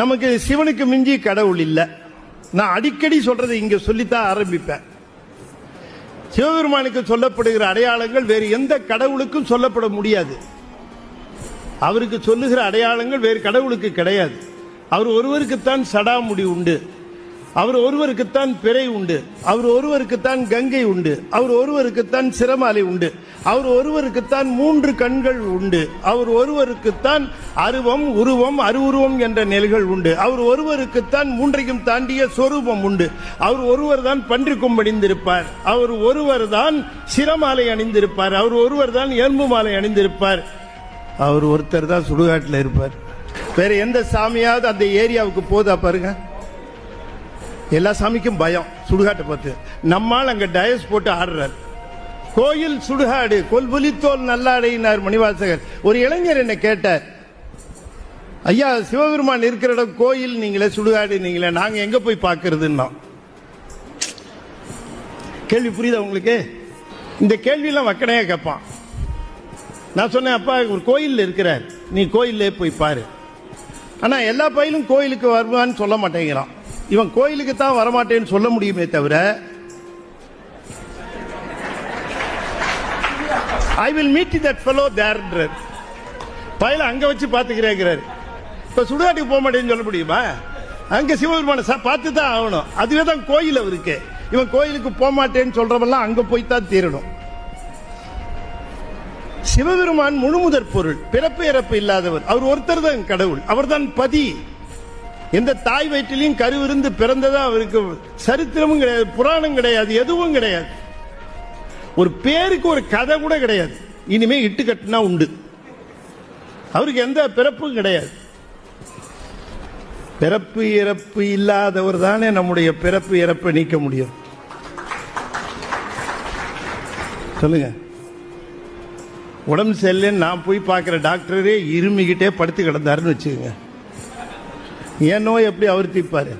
நமக்கு சிவனுக்கு மிஞ்சி கடவுள் இல்லை. நான் அடிக்கடி சொல்றதை இங்க சொல்லித்தான் ஆரம்பிப்பேன். சிவபெருமானுக்கு சொல்லப்படுகிற அடையாளங்கள் வேறு எந்த கடவுளுக்கும் சொல்லப்பட முடியாது. அவருக்கு சொல்லுகிற அடையாளங்கள் வேறு கடவுளுக்கு கிடையாது. அவர் ஒருவருக்குத்தான் சடாமுடி உண்டு, அவர் ஒருவருக்குத்தான் பிறை உண்டு, அவர் ஒருவருக்குத்தான் கங்கை உண்டு, அவர் ஒருவருக்குத்தான் சிரமாலை உண்டு, அவர் ஒருவருக்குத்தான் 3 கண்கள் உண்டு, அவர் ஒருவருக்குத்தான் அருவம் உருவம் அருவுருவம் என்ற நிலைகள் உண்டு, அவர் ஒருவருக்குத்தான் 3ஐயும் தாண்டிய சொரூபம் உண்டு, அவர் ஒருவர் தான் பன்றி கொம்பணிந்திருப்பார், அவர் ஒருவர் தான் சிரமாலை அணிந்திருப்பார், அவர் ஒருவர் தான் எலும்பு மாலை அணிந்திருப்பார், அவர் ஒருத்தர் தான் சுடுகாட்டில் இருப்பார். வேற எந்த சாமியாவது அந்த ஏரியாவுக்கு போதா பாருங்க. எல்லா சாமிக்கும் பயம் சுடுகாட்டை பார்த்து. நம்மால் அங்க டயஸ் போட்டு ஆடுறார். கோயில் சுடுகாடு கொல்புலித்தோல் நல்லாடையினார் மணிவாசகர். ஒரு இளைஞர் என்ன கேட்டார், ஐயா சிவபெருமான் இருக்கிற இடம் கோயில் நீங்களே சுடுகாடு நீங்களே, நாங்க எங்க போய் பார்க்கறதுன்னா. கேள்வி புரியுதா உங்களுக்கு? இந்த கேள்வியெல்லாம் வக்கனையா கேட்பான். நான் சொன்னேன், அப்பா ஒரு கோயில் இருக்கிறார், நீ கோயிலே போய் பாரு. ஆனா எல்லா பயிலும் கோயிலுக்கு வருவான்னு சொல்ல மாட்டேங்கிறான். இவன் கோயிலுக்கு தான் வரமாட்டேன்னு சொல்ல முடியுமே தவிர, I will meet that fellow there பயில அங்க வச்சு பாத்துக்கிறேங்கிறாரு. இப்ப சுடுகாட்டுக்கு போக மாட்டேன்னு சொல்ல முடியுமா? அங்க சிவபெருமான பார்த்து தான் ஆகணும். அதுவே தான் கோயில் அவருக்கு. இவன் கோயிலுக்கு போக மாட்டேன்னு சொல்றவெல்லாம் அங்க போய் தான் தீரணும். சிவபெருமான் முழுமுதற் பொருள், பிறப்பு இறப்பு இல்லாதவர். அவர் ஒருத்தர் தான் கடவுள். அவர் தான் பதி. எந்த தாய் வயிற்றிலையும் கருவிருந்து பிறந்ததா அவருக்கு சரித்திரமும் கிடையாது, புராணம் கிடையாது, எதுவும் கிடையாது. ஒரு பேருக்கு ஒரு கதை கூட கிடையாது. இனிமே இட்டு கட்டினா உண்டு. அவருக்கு எந்த பிறப்பும் கிடையாது. பிறப்பு இறப்பு இல்லாதவர் தானே நம்முடைய பிறப்பு இறப்பை நீக்க முடியும். சொல்லுங்க. உடம்பு சரியில்லைன்னு நான் போய் பார்க்குற டாக்டரே இருமிக்கிட்டே படுத்து கிடந்தாருன்னு வச்சுக்கோங்க. என் நோய் எப்படி அவர் தீர்ப்பாரு?